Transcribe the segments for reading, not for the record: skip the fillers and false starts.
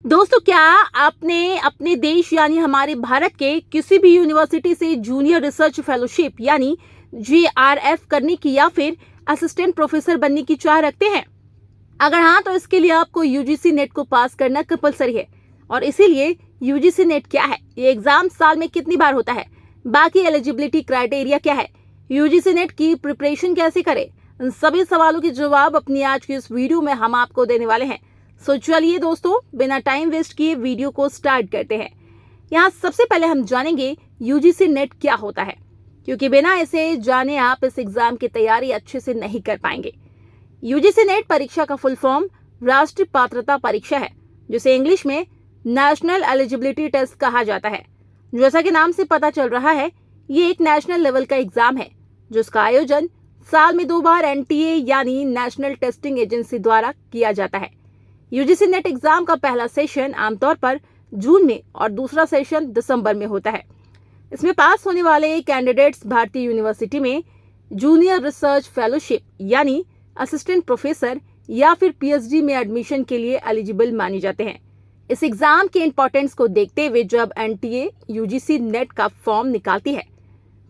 दोस्तों, क्या आपने अपने देश यानी हमारे भारत के किसी भी यूनिवर्सिटी से जूनियर रिसर्च फेलोशिप यानी JRF करने की या फिर असिस्टेंट प्रोफेसर बनने की चाह रखते हैं? अगर हाँ, तो इसके लिए आपको यूजीसी नेट को पास करना कंपलसरी है। और इसीलिए यूजीसी नेट क्या है, ये एग्जाम साल में कितनी बार होता है, बाकी एलिजिबिलिटी क्राइटेरिया क्या है, यूजीसी नेट की प्रिपरेशन कैसे करें, इन सभी सवालों के जवाब अपनी आज की इस वीडियो में हम आपको देने वाले हैं। सो चलिए दोस्तों, बिना टाइम वेस्ट किए वीडियो को स्टार्ट करते हैं। यहाँ सबसे पहले हम जानेंगे यूजीसी नेट क्या होता है, क्योंकि बिना इसे जाने आप इस एग्जाम की तैयारी अच्छे से नहीं कर पाएंगे। यूजीसी नेट परीक्षा का फुल फॉर्म राष्ट्रीय पात्रता परीक्षा है, जिसे इंग्लिश में नेशनल एलिजिबिलिटी टेस्ट कहा जाता है। जैसा कि नाम से पता चल रहा है, ये एक नेशनल लेवल का एग्जाम है, जिसका आयोजन साल में 2 बार एनटीए यानी नेशनल टेस्टिंग एजेंसी द्वारा किया जाता है। यूजीसी नेट एग्जाम का पहला सेशन आमतौर पर जून में और दूसरा सेशन दिसंबर में होता है। इसमें पास होने वाले कैंडिडेट्स भारतीय यूनिवर्सिटी में जूनियर रिसर्च फेलोशिप यानी असिस्टेंट प्रोफेसर या फिर पीएचडी में एडमिशन के लिए एलिजिबल माने जाते हैं। इस एग्जाम के इंपॉर्टेंस को देखते हुए जब एनटीए यूजीसी नेट का फॉर्म निकालती है,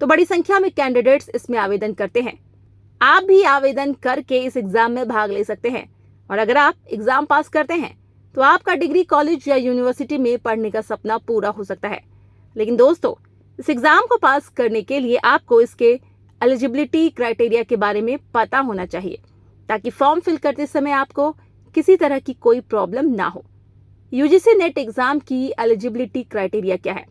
तो बड़ी संख्या में कैंडिडेट्स इसमें आवेदन करते हैं। आप भी आवेदन करके इस एग्जाम में भाग ले सकते हैं, और अगर आप एग्जाम पास करते हैं तो आपका डिग्री कॉलेज या यूनिवर्सिटी में पढ़ने का सपना पूरा हो सकता है। लेकिन दोस्तों, इस एग्जाम को पास करने के लिए आपको इसके एलिजिबिलिटी क्राइटेरिया के बारे में पता होना चाहिए, ताकि फॉर्म फिल करते समय आपको किसी तरह की कोई प्रॉब्लम ना हो। यूजीसी नेट एग्जाम की एलिजिबिलिटी क्राइटेरिया क्या है?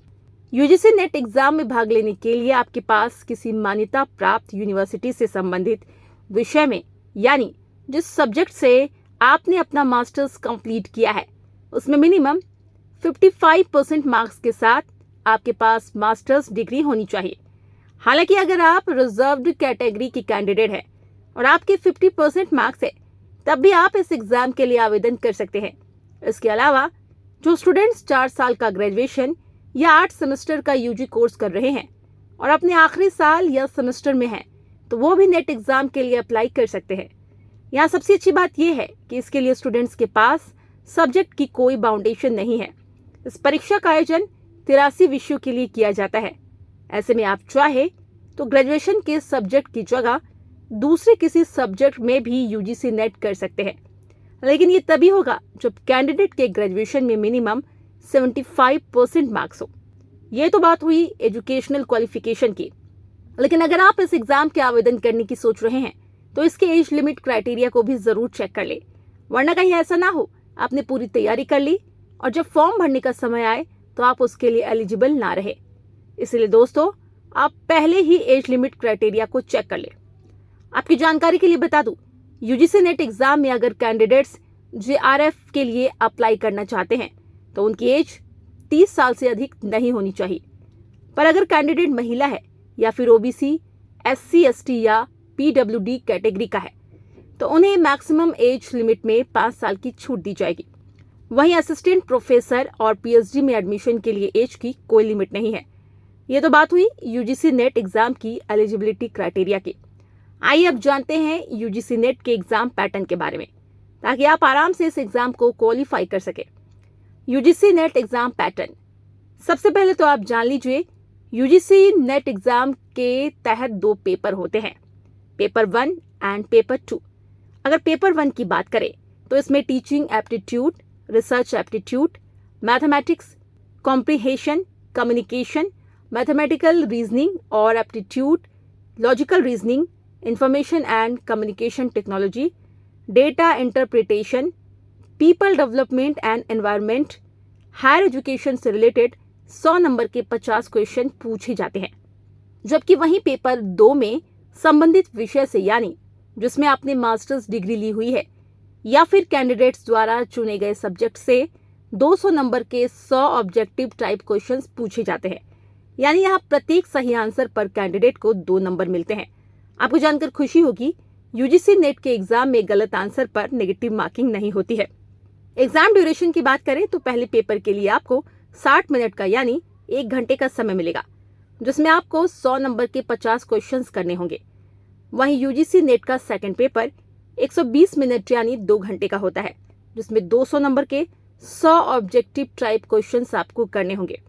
यूजीसी नेट एग्जाम में भाग लेने के लिए आपके पास किसी मान्यता प्राप्त यूनिवर्सिटी से संबंधित विषय में यानी जिस सब्जेक्ट से आपने अपना मास्टर्स कंप्लीट किया है, उसमें मिनिमम 55% मार्क्स के साथ आपके पास मास्टर्स डिग्री होनी चाहिए। हालांकि अगर आप रिजर्व्ड कैटेगरी की कैंडिडेट हैं और आपके 50% मार्क्स है, तब भी आप इस एग्जाम के लिए आवेदन कर सकते हैं। इसके अलावा जो स्टूडेंट्स 4 साल का ग्रेजुएशन या 8 सेमेस्टर का यूजी कोर्स कर रहे हैं और अपने आखिरी साल या सेमेस्टर में हैं, तो वो भी नेट एग्जाम के लिए अप्लाई कर सकते हैं। यहाँ सबसे अच्छी बात यह है कि इसके लिए स्टूडेंट्स के पास सब्जेक्ट की कोई बाउंडेशन नहीं है। इस परीक्षा का आयोजन 83 विषयों के लिए किया जाता है। ऐसे में आप चाहे तो ग्रेजुएशन के सब्जेक्ट की जगह दूसरे किसी सब्जेक्ट में भी यूजीसी नेट कर सकते हैं, लेकिन ये तभी होगा जब कैंडिडेट के ग्रेजुएशन में मिनिमम 75% मार्क्स हो। ये तो बात हुई एजुकेशनल क्वालिफिकेशन की, लेकिन अगर आप इस एग्जाम के आवेदन करने की सोच रहे हैं तो इसके एज लिमिट क्राइटेरिया को भी जरूर चेक कर ले, वरना कहीं ऐसा ना हो आपने पूरी तैयारी कर ली और जब फॉर्म भरने का समय आए तो आप उसके लिए एलिजिबल ना रहे। इसलिए दोस्तों, आप पहले ही एज लिमिट क्राइटेरिया को चेक कर ले। आपकी जानकारी के लिए बता दूं, यूजीसी नेट एग्जाम में अगर कैंडिडेट्स JRF के लिए अप्लाई करना चाहते हैं तो उनकी एज 30 साल से अधिक नहीं होनी चाहिए। पर अगर कैंडिडेट महिला है या फिर ओबीसी, SC, ST या PWD कैटेगरी का है, तो उन्हें मैक्सिमम एज लिमिट में 5 साल की छूट दी जाएगी। वहीं असिस्टेंट प्रोफेसर और पीएचडी में एडमिशन के लिए एज की कोई लिमिट नहीं है। ये तो बात हुई यूजीसी नेट एग्जाम की एलिजिबिलिटी क्राइटेरिया की। आइए अब जानते हैं यूजीसी नेट के एग्जाम पैटर्न के बारे में, ताकि आप आराम से इस एग्जाम को क्वालिफाई कर सके। यूजीसी नेट एग्जाम पैटर्न, सबसे पहले तो आप जान लीजिए, यूजीसी नेट एग्जाम के तहत 2 पेपर होते हैं, पेपर 1 एंड पेपर 2। अगर पेपर 1 की बात करें तो इसमें teaching aptitude, research aptitude, mathematics, comprehension, communication, mathematical reasoning और aptitude, logical reasoning, information and communication technology, data interpretation, people development and environment, higher education से रिलेटेड 100 नंबर के 50 क्वेश्चन पूछे जाते हैं। जबकि वहीं पेपर 2 में संबंधित विषय से यानी जिसमें आपने मास्टर्स डिग्री ली हुई है या फिर कैंडिडेट्स द्वारा चुने गए सब्जेक्ट से 200 नंबर के 100 ऑब्जेक्टिव टाइप क्वेश्चंस पूछे जाते हैं। यानी यहाँ प्रत्येक सही आंसर पर कैंडिडेट को 2 नंबर मिलते हैं। आपको जानकर खुशी होगी, यूजीसी नेट के एग्जाम में गलत आंसर पर नेगेटिव मार्किंग नहीं होती है। एग्जाम ड्यूरेशन की बात करें तो पहले पेपर के लिए आपको 60 मिनट का यानी 1 घंटे का समय मिलेगा, जिसमें आपको 100 नंबर के 50 क्वेश्चंस करने होंगे। वहीं यूजीसी नेट का सेकंड पेपर 120 मिनट यानी 2 घंटे का होता है, जिसमें 200 नंबर के 100 ऑब्जेक्टिव टाइप क्वेश्चंस आपको करने होंगे।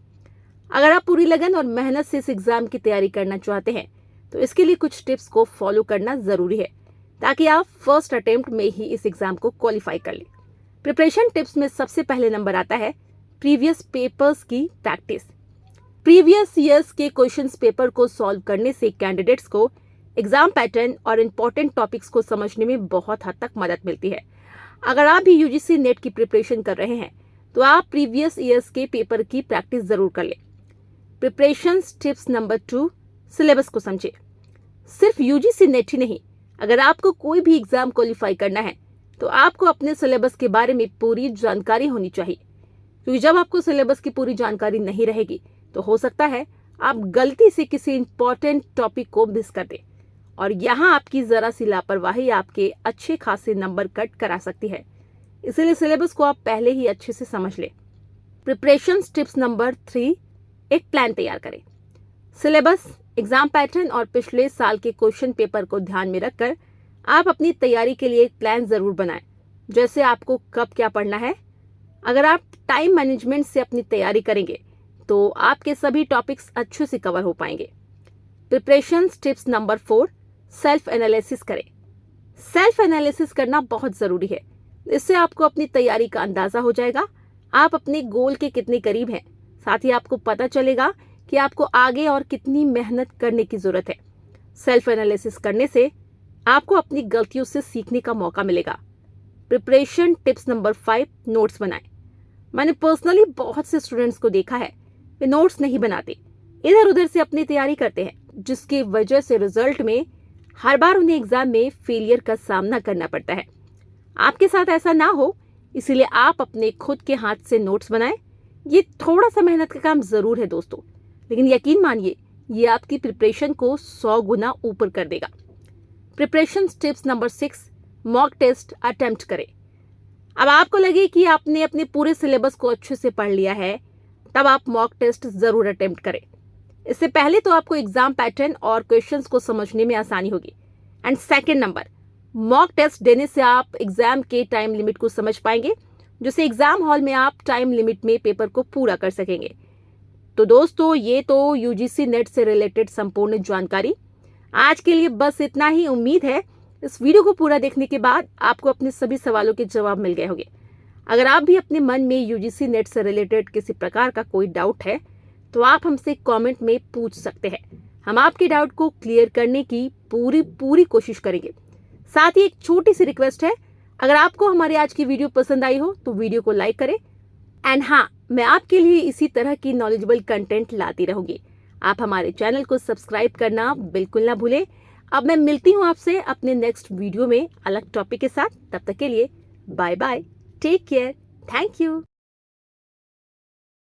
अगर आप पूरी लगन और मेहनत से इस एग्जाम की तैयारी करना चाहते हैं तो इसके लिए कुछ टिप्स को फॉलो करना जरूरी है ताकि आप फर्स्ट अटेम्प्ट में ही इस एग्जाम को क्वालिफाई कर लें। प्रिपरेशन टिप्स में सबसे पहले नंबर आता है प्रीवियस पेपर्स की प्रैक्टिस। प्रीवियस ईयर्स के क्वेश्चंस पेपर को सॉल्व करने से कैंडिडेट्स को एग्जाम पैटर्न और इम्पोर्टेंट टॉपिक्स को समझने में बहुत हद तक मदद मिलती है। अगर आप भी यूजीसी नेट की प्रिपरेशन कर रहे हैं तो आप प्रीवियस ईयर्स के पेपर की प्रैक्टिस जरूर कर लें। प्रिपरेशन टिप्स नंबर 2, सिलेबस को समझे। सिर्फ यूजीसी नेट ही नहीं, अगर आपको कोई भी एग्जाम क्वालिफाई करना है तो आपको अपने सिलेबस के बारे में पूरी जानकारी होनी चाहिए, क्योंकि जब आपको सिलेबस की पूरी जानकारी नहीं रहेगी तो हो सकता है आप गलती से किसी इंपॉर्टेंट टॉपिक को मिस कर दें और यहाँ आपकी जरा सी लापरवाही आपके अच्छे खासे नंबर कट करा सकती है। इसलिए सिलेबस को आप पहले ही अच्छे से समझ लें। प्रिपरेशन टिप्स नंबर 3, एक प्लान तैयार करें। सिलेबस, एग्जाम पैटर्न और पिछले साल के क्वेश्चन पेपर को ध्यान में रखकर आप अपनी तैयारी के लिए एक प्लान जरूर बनाएं। जैसे आपको कब क्या पढ़ना है। अगर आप टाइम मैनेजमेंट से अपनी तैयारी करेंगे तो आपके सभी टॉपिक्स अच्छे से कवर हो पाएंगे। Preparation tips number 4, self analysis करें। सेल्फ एनालिसिस करना बहुत जरूरी है। इससे आपको अपनी तैयारी का अंदाजा हो जाएगा, आप अपने गोल के कितने करीब हैं। साथ ही आपको पता चलेगा कि आपको आगे और कितनी मेहनत करने की जरूरत है। सेल्फ एनालिसिस करने से आपको अपनी गलतियों से सीखने का मौका मिलेगा। प्रिपरेशन टिप्स नंबर 5, नोट्स बनाएं। मैंने पर्सनली बहुत से स्टूडेंट्स को देखा है, वे नोट्स नहीं बनाते, इधर उधर से अपनी तैयारी करते हैं, जिसकी वजह से रिजल्ट में हर बार उन्हें एग्जाम में फेलियर का सामना करना पड़ता है। आपके साथ ऐसा ना हो, इसीलिए आप अपने खुद के हाथ से नोट्स बनाएं। ये थोड़ा सा मेहनत का काम जरूर है दोस्तों, लेकिन यकीन मानिए ये आपकी प्रिपरेशन को 100 गुना ऊपर कर देगा। Preparation tips number 6, mock test attempt करें। अब आपको लगे कि आपने अपने पूरे सिलेबस को अच्छे से पढ़ लिया है, तब आप मॉक टेस्ट जरूर अटेम्प्ट करें। इससे पहले तो आपको एग्जाम पैटर्न और क्वेश्चंस को समझने में आसानी होगी। And second number, mock test देने से आप एग्जाम के टाइम लिमिट को समझ पाएंगे, जिससे एग्जाम हॉल में आप टाइम लिमिट में पेपर को पूरा कर सकेंगे। तो दोस्तों, ये तो यूजीसी नेट से रिलेटेड संपूर्ण जानकारी। आज के लिए बस इतना ही। उम्मीद है इस वीडियो को पूरा देखने के बाद आपको अपने सभी सवालों के जवाब मिल गए होंगे। अगर आप भी अपने मन में यूजीसी नेट से रिलेटेड किसी प्रकार का कोई डाउट है तो आप हमसे कमेंट में पूछ सकते हैं। हम आपके डाउट को क्लियर करने की पूरी कोशिश करेंगे। साथ ही एक छोटी सी रिक्वेस्ट है, अगर आपको हमारी आज की वीडियो पसंद आई हो तो वीडियो को लाइक करें। एंड हाँ, मैं आपके लिए इसी तरह की नॉलेजेबल कंटेंट लाती रहूंगी। आप हमारे चैनल को सब्सक्राइब करना बिल्कुल ना भूलें। अब मैं मिलती हूँ आपसे अपने नेक्स्ट वीडियो में अलग टॉपिक के साथ। तब तक के लिए bye bye, take care, thank you.